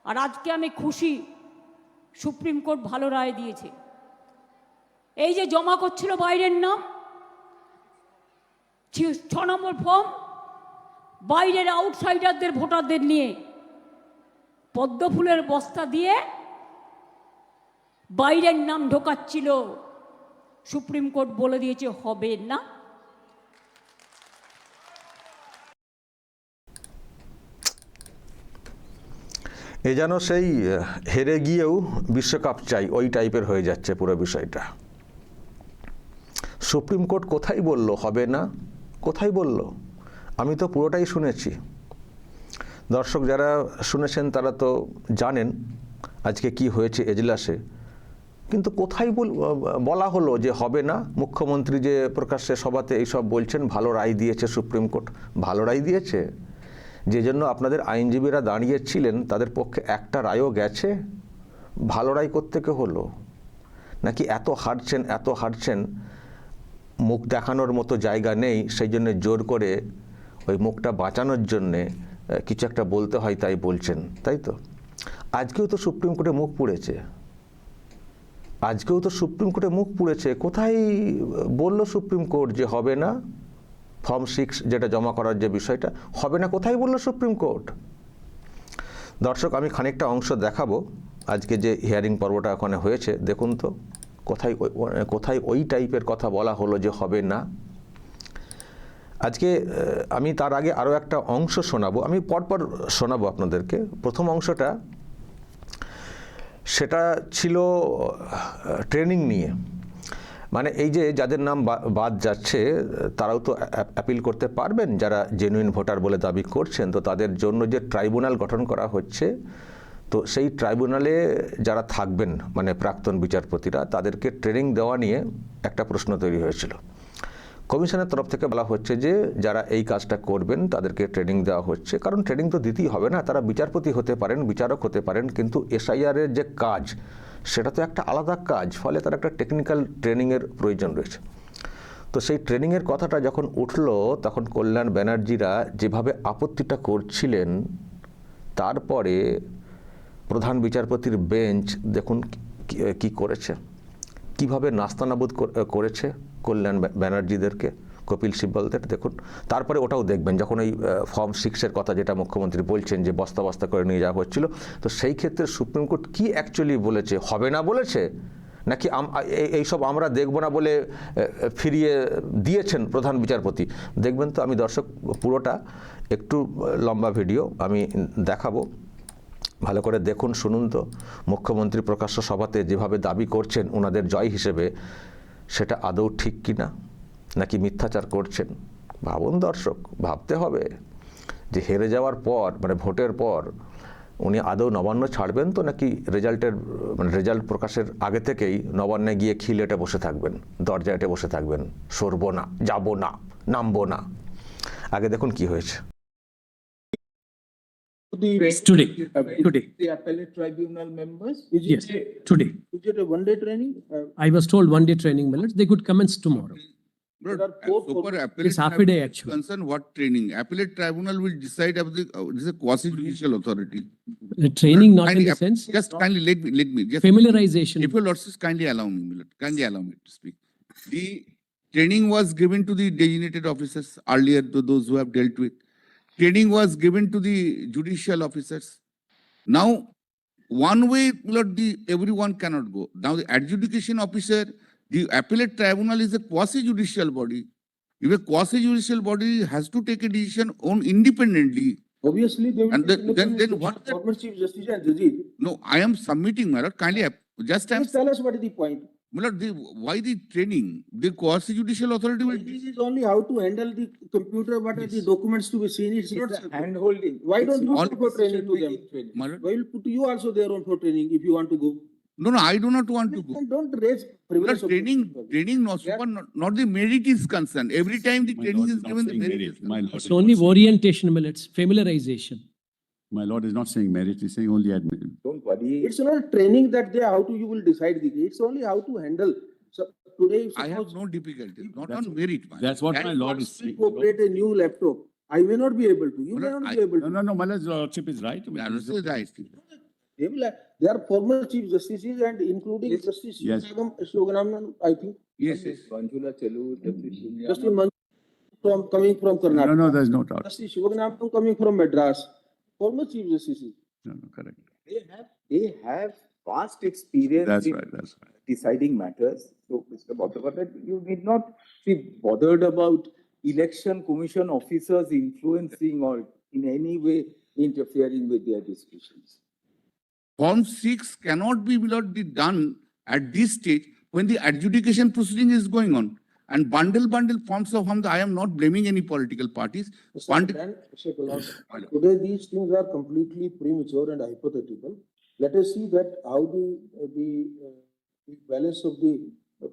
আর আজকে আমি খুশি, সুপ্রিম কোর্ট ভালো রায় দিয়েছে। এই যে জমা করছিল বাইরের নাম 6 নম্বর ফর্ম, বাইরের আউটসাইডারদের ভোটারদের নিয়ে পদ্ম ফুলের বস্তা দিয়ে বাইরের নাম ঢোকাচ্ছিল, সুপ্রিম কোর্ট বলে দিয়েছে হবে না। এ যেন সেই হেরে গিয়েও বিশ্বকাপ চাই ওই টাইপের হয়ে যাচ্ছে পুরো বিষয়টা। সুপ্রিম কোর্ট কোথায় বলল হবে না? কোথায় বলল? আমি তো পুরোটাই শুনেছি। দর্শক যারা শুনেছেন তারা তো জানেন আজকে কি হয়েছে এজলাসে, কিন্তু কোথায় বলা হলো যে হবে না? মুখ্যমন্ত্রী যে প্রকাশ্যে সভাতে এইসব বলছেন, ভালো রায় দিয়েছে সুপ্রিম কোর্ট। ভালো রায় দিয়েছে, যে জন্য আপনাদের আইনজীবীরা দাঁড়িয়েছিলেন তাদের পক্ষে একটা রায়ও গেছে? ভালো রায় কোত্থেকে হলো? নাকি এত হাঁটছেন মুখ দেখানোর মতো জায়গা নেই, সেই জন্য জোর করে ওই মুখটা বাঁচানোর জন্যে কিছু একটা বলতে হয় তাই বলছেন, তাই তো? আজকেও তো সুপ্রিম কোর্টে মুখ পুড়েছে। কোথায় বলল সুপ্রিম কোর্ট যে হবে না? ফর্ম 6 যেটা জমা করার যে বিষয়টা হবে না, কোথায় বলল সুপ্রিম কোর্ট? দর্শক আমি খানিকটা অংশ দেখাবো, আজকে যে হিয়ারিং পর্বটা ওখানে হয়েছে দেখুন তো কোথায় ওই টাইপের কথা বলা হলো যে হবে না। আজকে আমি তার আগে আরও একটা অংশ শোনাবো, আমি পরপর শোনাবো আপনাদেরকে। প্রথম অংশটা সেটা ছিল ট্রেনিং নিয়ে, মানে এই যে যাদের নাম বাদ যাচ্ছে তারাও তো অ্যাপিল করতে পারবেন, যারা জেনুইন ভোটার বলে দাবি করছেন। তো তাদের জন্য যে ট্রাইব্যুনাল গঠন করা হচ্ছে, তো সেই ট্রাইব্যুনালে যারা থাকবেন মানে প্রাক্তন বিচারপতিরা, তাদেরকে ট্রেনিং দেওয়া নিয়ে একটা প্রশ্ন তৈরি হয়েছিল। কমিশনের তরফ থেকে বলা হচ্ছে যে যারা এই কাজটা করবেন তাদেরকে ট্রেনিং দেওয়া হচ্ছে, কারণ ট্রেনিং তো দিতেই হবে না, তারা বিচারপতি হতে পারেন, বিচারক হতে পারেন, কিন্তু এসআইআরের যে কাজ সেটা তো একটা আলাদা কাজ, ফলে তার একটা টেকনিক্যাল ট্রেনিংয়ের প্রয়োজন রয়েছে। তো সেই ট্রেনিংয়ের কথাটা যখন উঠলো তখন কল্যাণ ব্যানার্জিরা যেভাবে আপত্তিটা করছিলেন, তারপরে প্রধান বিচারপতির বেঞ্চ দেখুন কি করেছে, কিভাবে নাস্তানাবুদ করেছে কল্যাণ ব্যানার্জিদেরকে, কপিল সিব্বলদের। দেখুন তারপরে ওটাও দেখবেন যখন এই ফর্ম 6-এর কথা যেটা মুখ্যমন্ত্রী বলছেন যে বস্তা বস্তা করে নিয়ে যাওয়া হচ্ছিল, তো সেই ক্ষেত্রে সুপ্রিম কোর্ট কি অ্যাকচুয়ালি বলেছে, হবে না বলেছে নাকি এইসব আমরা দেখব না বলে ফিরিয়ে দিয়েছেন প্রধান বিচারপতি? দেখবেন তো। আমি দর্শক পুরোটা একটু লম্বা ভিডিও আমি দেখাবো, ভালো করে দেখুন, শুনুন তো। মুখ্যমন্ত্রী প্রকাশ্য সভাতে যেভাবে দাবি করছেন ওনাদের জয় হিসেবে, সেটা আদৌ ঠিক কিনা, নাকি মিথ্যাচার করছেন? ভাবুন দর্শক, ভাবতে হবে যে হেরে যাওয়ার পর মানে ভোটের পর উনি আদৌ নবান্ন ছাড়বেন তো, নাকি রেজাল্ট প্রকাশের আগে থেকেই নবান্নে গিয়ে খিল এটে বসে থাকবেন, দরজা এটে বসে থাকবেন, সরবো না, যাবো না, নামবো না। আগে দেখুন কি হয়েছে। Today. The appellate tribunal members? Yes, today. Is it a one-day training? I was told 1-day training, Millets. They could commence tomorrow. There are four So far, appellate It's half a day, tribunal is actually. concerned, what training? Appellate tribunal will decide about this is a quasi-judicial authority. The training, not in Kindly, the sense, Just kindly let me, just. familiarization. If your lordships kindly allow me, Milord, kindly allow me to speak. The training was given to the designated officers earlier, to those who have dealt with. Training was given to the judicial officers. Now, one way, Milord, everyone cannot go. Now, the adjudication officer, the appellate tribunal is a quasi-judicial body. If a quasi-judicial body has to take a decision on independently, Obviously, they will. And then what the- Former Chief Justice and Judge. no, I am submitting, my lord, kindly, just I'm, Please tell us what is the point. my lord, why the training? The quasi-judicial authority will. This is only how to handle the computer, what are the documents to be seen, it's not. Hand holding. Why don't you all go for training to them? My lord, Why will put you also there on for training if you want to go? no, I do not want to go. Then don't raise My privilege. lord, of training, people. no, not the merit is concerned. Every time the My training lord is is not given, the saying merit merit. is My concerned. lord It's only orientation, Millets, familiarization. My lord is not saying merit, he's saying only admit. Don't worry. It's not training that they, how to, you will decide the case, it's only how to handle. So today. I have suppose no difficulty, not That's- on merit. My That's what lord. my And lord is wants saying. to operate a new laptop, I may not be able to, you Well, may not I- be able No, to. no, no, my lordship is right. My lord is right. They are former chief justices and including Justice Yes. Shivaganathan, I think. Yes, yes. Manjula Chalu, Deputy Justice Punyama. Manju coming from No, Karnataka. no, there's no doubt. Justice Shivaganathan coming from Madras. Former chief justices. No, no, correct. They have vast experience That's in right, that's right. deciding matters. So, Mr. Bhattabhat, you need not be bothered about election commission officers influencing or in any way interfering with their discussions. Form 6 cannot be done at this stage when the adjudication proceeding is going on. And bundle forms of harm, I am not blaming any political parties. Bundle- Mr. Kalyan, today these things are completely premature and hypothetical. Let us see that how the balance of the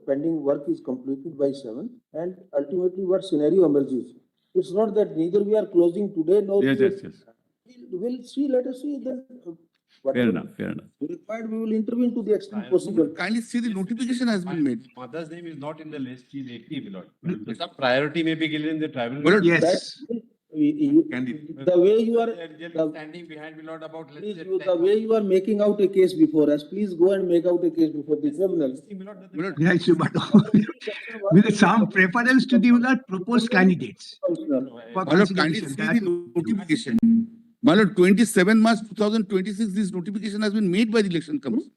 pending work is completed by 7 and ultimately what scenario emerges. It's not that neither we are closing today nor. Yes, we- yes, yes. We'll see, let us see then. Fair whatever enough, fair enough. Required, we will intervene to the extent possible. Kindly see the notification has been made. Mother's name is not in the list, she is 80, my lord. Some priority may be given in the tribunal. Well, That- The way you are, They are the- standing behind, my lord, about let's please, say. the way you are making out a case before us, please go and make out a case before the tribunal. Yes, but with some preference to the proposed candidates. for My lord, kindly consideration. see That- the notification. My lord, 27 March 2026, this notification has been made by the election commission.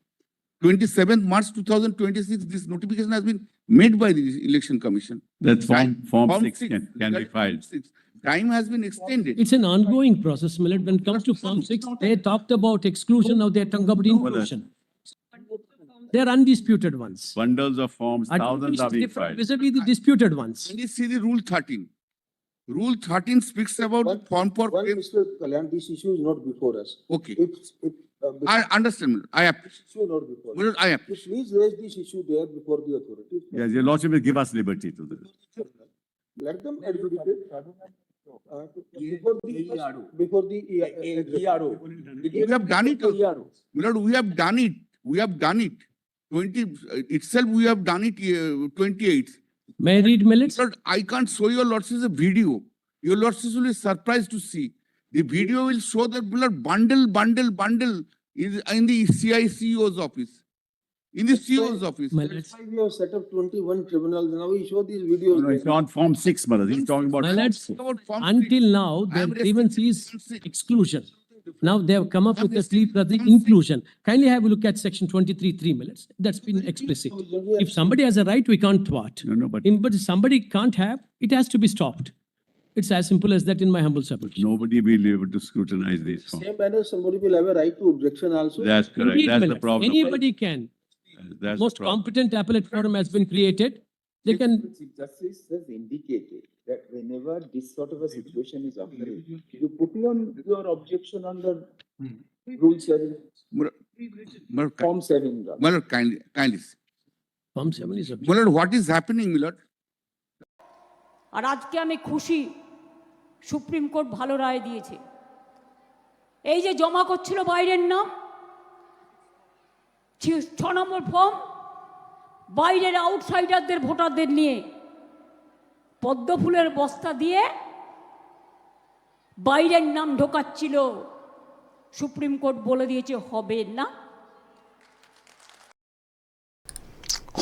27th March 2026, this notification has been made by the election commission. That form Form 6 can be that- filed. Time has been extended. It's an ongoing process, Millet. When it comes to Form 6, they talked about exclusion, now they're talking about inclusion. They're undisputed ones. Bundles of forms, thousands are being filed. Vis-a-vis the disputed ones. Kindly see the rule 13. Rule 13 speaks about One- form for One, claim. Mr. Kalyan, this issue is not before us. Okay, If, I understand, my lord. I this appreciate. issue not before. My lord, I You appreciate. please raise this issue there before the authorities. Yes, your lordship will give us liberty to this. Let them adjudicate. Before the. We have done it. My lord, we have done it. We have done it. 20, itself, we have done it 28th. May I read Millet? Lord, I can't show your lordship a video. Your lordship will be surprised to see. The video will show that Lord, bundle is in the CICO's office. In the CO's office. Millet. That's why we have set up 21 tribunals. Now we show these No, videos. no, it's on form 6, mother. He's talking about. Millet, About form until 6. now, I their am grievance is restricted to 6. exclusion. Now they have come up with a plea for the I'm saying- inclusion. Kindly have a look at section 23(3) Millets. That's been explicit. If somebody has a right, we can't thwart. No, no, but But if somebody can't have, it has to be stopped. It's as simple as that in my humble submission. nobody will be able to scrutinize these forms. Same manner, somebody will have a right to objection also. That's correct. Indeed, That's the Millets. problem. Anybody can. That's the Most problem. competent appellate forum has been created. They can, Chief Justice has indicated that whenever this sort of a situation is occurring, you put your objection under Rule 7, My lord, Form 7. rather. my lord, kindly. See. Form 7 is a. My lord, what is happening, my lord? আর আজকে আমি খুশি supreme court ভালো রায় দিয়েছে। এই যে জমা করছিল বাইরের নাম 6 নম্বর ফর্ম বাইরের আউটসাইডারদের ভোটারদের নিয়ে পদ্মফুলের বস্তা দিয়ে বাইরের নাম ঢোকাচ্ছিল, সুপ্রিম কোর্ট বলে দিয়েছে হবে না।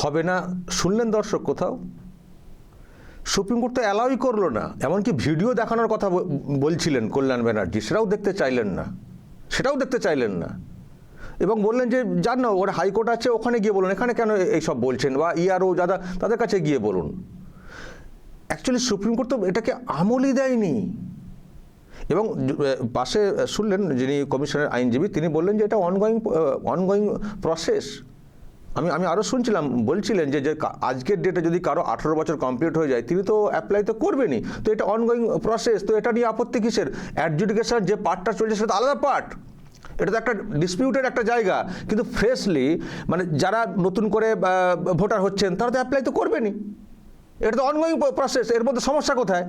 হবে না শুনলেন দর্শক কোথাও? সুপ্রিম কোর্ট তো অ্যালাউই করলো না, এমনকি ভিডিও দেখানোর কথা বলছিলেন কল্যাণ ব্যানার্জি, সেটাও দেখতে চাইলেন না এবং বললেন যে যান না, ওর হাইকোর্ট আছে, ওখানে গিয়ে বলুন, এখানে কেন এইসব বলছেন, বা ইআরও যারা তাদের কাছে গিয়ে বলুন। অ্যাকচুয়ালি সুপ্রিম কোর্ট তো এটাকে আমলই দেয়নি। এবং পাশে শুনলেন যিনি কমিশনের আইনজীবী, তিনি বললেন যে এটা অনগোয়িং প্রসেস। আমি আরও শুনছিলাম, বলছিলেন যে আজকের ডেটে যদি কারো 18 বছর কমপ্লিট হয়ে যায় তিনি তো অ্যাপ্লাই তো করবেনই, তো এটা অনগোয়িং প্রসেস, তো এটা নিয়ে আপত্তি কিসের? অ্যাডজুডিকেশন যে পার্টটা চলছে সেটা আলাদা পার্ট, এটা তো একটা ডিসপিউটেড একটা জায়গা, কিন্তু ফ্রেশলি মানে যারা নতুন করে ভোটার হচ্ছেন তারা তো অ্যাপ্লাই তো করবেনই, এটা তো অনগোয়িং প্রসেস, এর মধ্যে সমস্যা কোথায়?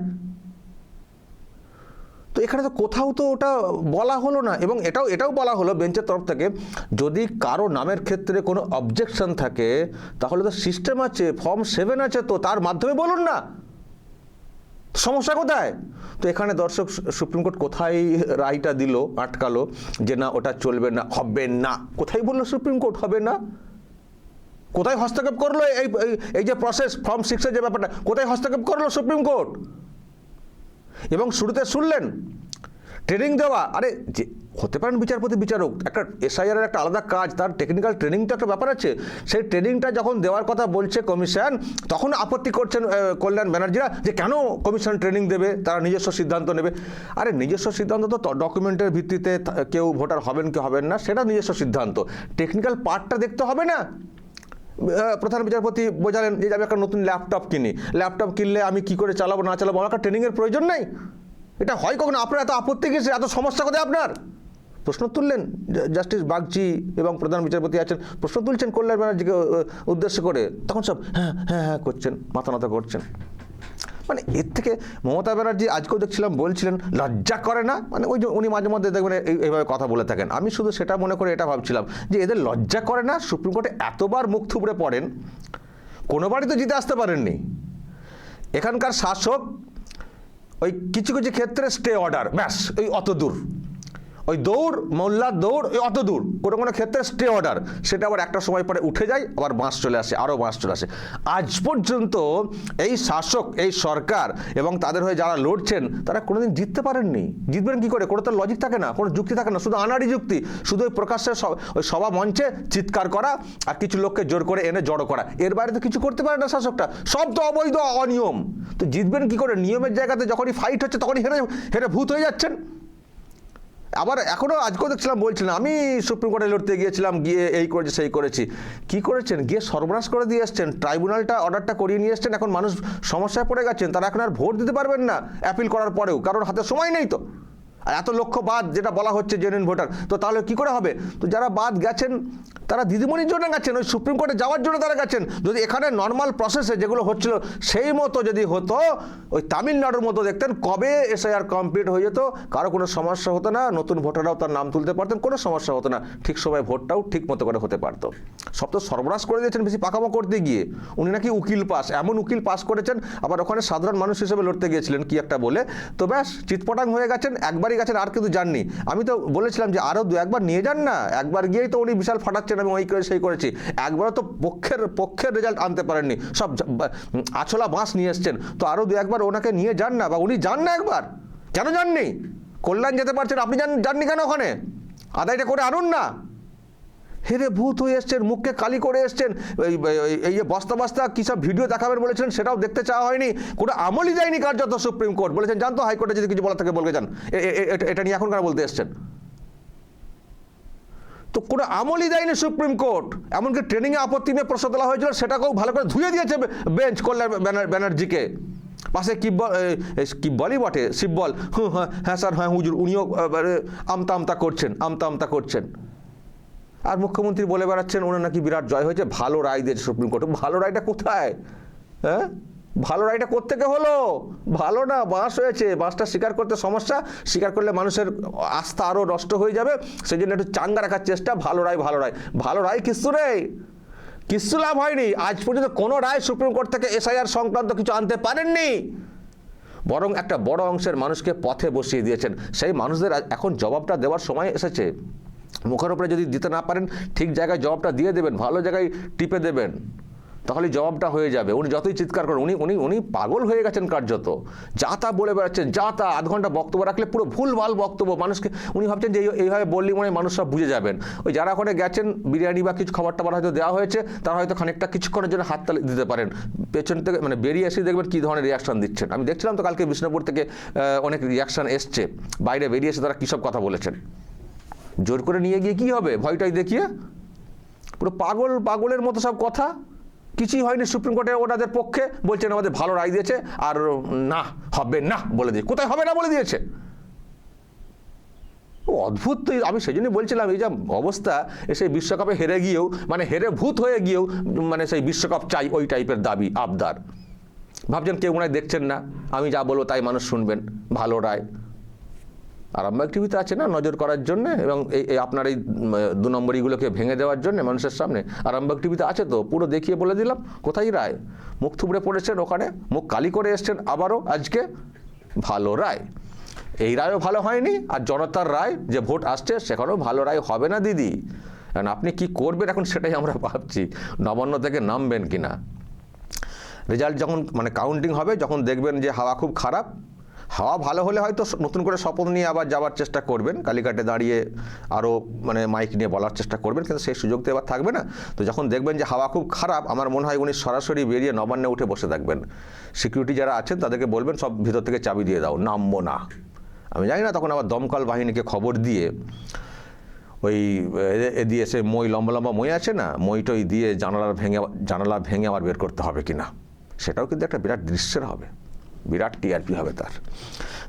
তো এখানে তো কোথাও তো ওটা বলা হলো না। এবং এটাও বলা হলো বেঞ্চের তরফ থেকে, যদি কারো নামের ক্ষেত্রে কোনো অবজেকশন থাকে তাহলে তো সিস্টেম আছে, ফর্ম 7 আছে, তো তার মাধ্যমে বলুন না। সমস্যা কোথায়? তো এখানে দর্শক সুপ্রিম কোর্ট কোথায় রায়টা দিল, আটকালো যে না ওটা চলবে না, হবে না? কোথায় বললো সুপ্রিম কোর্ট হবে না? কোথায় হস্তক্ষেপ করলো? এই যে প্রসেস ফর্ম 6-এর যে ব্যাপারটা, কোথায় হস্তক্ষেপ করলো সুপ্রিম কোর্ট? এবং শুরুতে শুনলেন ট্রেনিং দেওয়া, আরে যে হতে পারেন বিচারপতি বিচারক, একটা এসআইআর এর একটা আলাদা কাজ, তার টেকনিক্যাল ট্রেনিং তো একটা ব্যাপার আছে। সেই ট্রেনিংটা যখন দেওয়ার কথা বলছে কমিশন, তখন আপত্তি করছেন কল্যাণ ব্যানার্জিরা যে কেন কমিশন ট্রেনিং দেবে, তারা নিজস্ব সিদ্ধান্ত নেবে। আরে নিজস্ব সিদ্ধান্ত তো ডকুমেন্টের ভিত্তিতে কেউ ভোটার হবেন কি হবেন না সেটা নিজস্ব সিদ্ধান্ত, টেকনিক্যাল পার্টটা দেখতে হবে না? প্রধান বিচারপতি বোঝালেন যে আমি একটা নতুন ল্যাপটপ কিনি, ল্যাপটপ কিনলে আমি কি করে চালাবো না চালাবো, আমার একটা ট্রেনিংয়ের প্রয়োজন নেই? এটা হয় কখনো? আপনার এত আপত্তি কিসে, এত সমস্যা কোথায় আপনার? প্রশ্ন তুললেন জাস্টিস বাগচি এবং প্রধান বিচারপতি আছেন, প্রশ্ন তুলছেন কল্যাণ ব্যানার্জিকে উদ্দেশ্য করে, তখন সব হ্যাঁ হ্যাঁ হ্যাঁ করছেন, মাথা নত করছেন। মানে এর থেকে মমতা ব্যানার্জি আজকেও দেখছিলাম বলছিলেন লজ্জা করে না, মানে ওই যে উনি মাঝে মধ্যে দেখবেন এইভাবে কথা বলে থাকেন। আমি শুধু সেটা মনে করে এটা ভাবছিলাম যে এদের লজ্জা করে না? সুপ্রিম কোর্টে এতবার মুখ থুবড়ে পড়েন, কোনোবারই তো জিতে আসতে পারেননি। এখানকার শাসক ওই কিছু কিছু ক্ষেত্রে স্টে অর্ডার, ব্যাস ওই অত দূর, ওই দৌড় মোল্লার দৌড় ওই অত দূর, কোনো কোনো ক্ষেত্রে স্টে অর্ডার, সেটা আবার একটা সময় পরে উঠে যায়, আবার বাঁশ চলে আসে, আরও বাঁশ চলে আসে। আজ পর্যন্ত এই শাসক, এই সরকার এবং তাদের হয়ে যারা লড়ছেন তারা কোনোদিন জিততে পারেননি। জিতবেন কি করে? কোনো তো লজিক থাকে না, কোনো যুক্তি থাকে না, শুধু আনাড়ি যুক্তি, শুধু ওই প্রকাশ্যে ওই সভা মঞ্চে চিৎকার করা আর কিছু লোককে জোর করে এনে জড়ো করা, এর বাইরে তো কিছু করতে পারে না শাসকটা, সব তো অবৈধ অনিয়ম। তো জিতবেন কি করে? নিয়মের জায়গাতে যখনই ফাইট হচ্ছে তখনই হেরে হেরে ভূত হয়ে যাচ্ছেন। আবার এখনও আজকেও দেখছিলাম বলছিলেন আমি সুপ্রিম কোর্টে লড়তে গিয়েছিলাম, গিয়ে এই করেছি সেই করেছি। কি করেছেন? গিয়ে সর্বনাশ করে দিয়ে এসছেন, ট্রাইব্যুনালটা অর্ডারটা করিয়ে নিয়ে এসছেন, এখন মানুষ সমস্যায় পড়ে গেছেন, তারা এখন আর ভোট দিতে পারবেন না অ্যাপিল করার পরেও, কারণ হাতে সময় নেই। তো আর এত লক্ষ বাদ যেটা বলা হচ্ছে জেনুইন ভোটার, তো তাহলে কি করে হবে? তো যারা বাদ গেছেন তারা দিদিমণির জন্য গেছেন, ওই সুপ্রিম কোর্টে যাওয়ার জন্য তারা গেছেন। যদি এখানে নর্মাল প্রসেসে যেগুলো হচ্ছিল সেই মতো যদি হতো, ওই তামিলনাড়ুর মতো দেখতেন, কবে এসআইআর কমপ্লিট হয়ে যেত, কারো কোনো সমস্যা হতো না, নতুন ভোটাররাও তার নাম তুলতে পারতেন, কোনো সমস্যা হতো না, ঠিক সময় ভোটটাও ঠিক মতো করে হতে পারতো। সব তো সর্বনাশ করে দিয়েছেন বেশি পাকামো করতে গিয়ে। উনি নাকি উকিল পাস, এমন উকিল পাস করেছেন, আবার ওখানে সাধারণ মানুষ হিসেবে লড়তে গিয়েছিলেন কি একটা বলে, তো ব্যাস চিৎপটাং হয়ে গেছেন, একবারই গেছেন, আর কিন্তু যাননি। আমি তো বলেছিলাম যে আরও একবার নিয়ে যান না, একবার গিয়েই তো উনি বিশাল ফাটাচ্ছেন, আমি ওই করে সেই করেছি, একবারও তো পক্ষের রেজাল্ট আনতে পারেননি, সব আছলা বাঁশ নিয়ে এসছেন। তো আরও একবার ওনাকে নিয়ে যান না, বা উনি যান না একবার। কেন যাননি? কল্যাণ যেতে পারছেন, আপনি যাননি কেন? ওখানে আদায়টা করে আনুন না। হেরে ভূত হয়ে এসছেন, মুখকে কালি করে এসছেন। এই যে বস্তা বস্তা কী সব ভিডিও দেখাবেন বলেছিলেন, সেটাও দেখতে চাওয়া হয়নি, কোনো আমলই যায়নি কার্যত সুপ্রিম কোর্ট। বলেছেন যান তো হাইকোর্টে যদি কিছু বলার থাকে বলতে যান, এটা নিয়ে এখন কেন বলতে এসছেন? তো কোনো আমলই দেয়নি সুপ্রিম কোর্ট। এমনকি ট্রেনিংয়ে আপত্তি নিয়ে প্রশ্ন তোলা হয়েছিল, সেটাকেও ভালো করে ধুয়ে দিয়েছে বেঞ্চ কল্যাণ ব্যানার্জিকে। পাশে কি বলি বটে, শিববল, হ্যাঁ স্যার, হ্যাঁ হুজুর, উনিও আমতা আমতা করছেন। আর মুখ্যমন্ত্রী বলে বেড়াচ্ছেন ওনার নাকি বিরাট জয় হয়েছে, ভালো রায় দিয়েছে সুপ্রিম কোর্ট। ভালো রায়টা কোথায়? হ্যাঁ, ভালো রায়টা কোত্থেকে হলো? ভালো না, বাঁশ হয়েছে। বাঁশটা স্বীকার করতে সমস্যা, স্বীকার করলে মানুষের আস্থা আরও নষ্ট হয়ে যাবে, সেই জন্য একটু চাঙ্গা রাখার চেষ্টা। ভালো রায় ভালো রায় কিচ্ছু নেই, কিচ্ছু লাভ হয়নি। আজ পর্যন্ত কোনো রায় সুপ্রিম কোর্ট থেকে এসআইআর সংক্রান্ত কিছু আনতে পারেননি, বরং একটা বড় অংশের মানুষকে পথে বসিয়ে দিয়েছেন। সেই মানুষদের এখন জবাবটা দেওয়ার সময় এসেছে। মুখের উপরে যদি দিতে না পারেন, ঠিক জায়গায় জবাবটা দিয়ে দেবেন, ভালো জায়গায় টিপে দেবেন, তাহলে জবাবটা হয়ে যাবে। উনি যতই চিৎকার করেন, উনি পাগল হয়ে গেছেন কার্যত, যা তা বলে বেড়াচ্ছেন, যা তা। আধ ঘন্টা বক্তব্য রাখলে পুরো ভুলভাল বক্তব্য, মানুষকে উনি ভাবছেন যে এইভাবে বললেই মনে মানুষ সব বুঝে যাবেন। ওই যারা ওখানে গেছেন, বিরিয়ানি বা কিছু খাবার টাবার হয়তো দেওয়া হয়েছে, তারা হয়তো খানিকটা কিছুক্ষণের জন্য হাততালি দিতে পারেন, পেছন থেকে মানে বেরিয়ে এসে দেখবেন কী ধরনের রিয়াকশান দিচ্ছেন। আমি দেখছিলাম তো কালকে বিষ্ণুপুর থেকে অনেক রিয়াকশান এসছে, বাইরে বেরিয়ে এসে তারা কী সব কথা বলেছেন। জোর করে নিয়ে গিয়ে কী হবে? ভয়টাই দেখিয়ে পুরো পাগলের মতো সব কথা। কিছুই হয়নি সুপ্রিম কোর্টে ওনাদের পক্ষে, বলছেন আমাদের ভালো রায় দিয়েছে, আর না হবে না বলে দিয়ে, কোথায় হবে না বলে দিয়েছে? অদ্ভুত। তো আমি সেই জন্যই বলছিলাম, এই যা অবস্থা, সেই বিশ্বকাপে হেরে গিয়েও, মানে হেরে ভূত হয়ে গিয়েও, মানে সেই বিশ্বকাপ চাই, ওই টাইপের দাবি আবদার। ভাবছেন কেউ মনে হয় দেখছেন না, আমি যা বলবো তাই মানুষ শুনবেন। ভালো রায়, আরামবাগ টিভিতে আছে না নজর করার জন্য, এবং এই আপনার এই 2 নম্বরিগুলোকে ভেঙে দেওয়ার জন্য মানুষের সামনে আরামবাগ টিভিতে আছে তো, পুরো দেখিয়ে বলে দিলাম কোথায় রায়। মুখ থুবড়ে পড়েছেন ওখানে, মুখ কালি করে এসছেন আবারও আজকে। ভালো রায়, এই রায়ও ভালো হয়নি, আর জনতার রায় যে ভোট আসছে সেখানেও ভালো রায় হবে না দিদি। কারণ আপনি কি করবেন এখন সেটাই আমরা ভাবছি, নবান্ন থেকে নামবেন কিনা। রেজাল্ট যখন মানে কাউন্টিং হবে, যখন দেখবেন যে হাওয়া খুব খারাপ, হাওয়া ভালো হলে হয়তো নতুন করে শপথ নিয়ে আবার যাওয়ার চেষ্টা করবেন, কালীঘাটে দাঁড়িয়ে আরও মানে মাইক নিয়ে বলার চেষ্টা করবেন, কিন্তু সেই সুযোগ তো এবার থাকবে না। তো যখন দেখবেন যে হাওয়া খুব খারাপ, আমার মনে হয় উনি সরাসরি বেরিয়ে নবান্নে উঠে বসে থাকবেন। সিকিউরিটি যারা আছেন তাদেরকে বলবেন সব ভিতর থেকে চাবি দিয়ে দাও, নামবো না। আমি জানি না, তখন আবার দমকল বাহিনীকে খবর দিয়ে ওই দিয়ে এসে মই লম্বা লম্বা মই আছে না, মইটই দিয়ে জানালা ভেঙে আবার বের করতে হবে কিনা, সেটাও কিন্তু একটা বিরাট দৃশ্যের হবে, বিরাট টিআরপি হবে তার।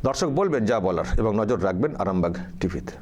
দর্শক বলবেন যা বলার এবং নজর রাখবেন আরামবাগ টিভিতে।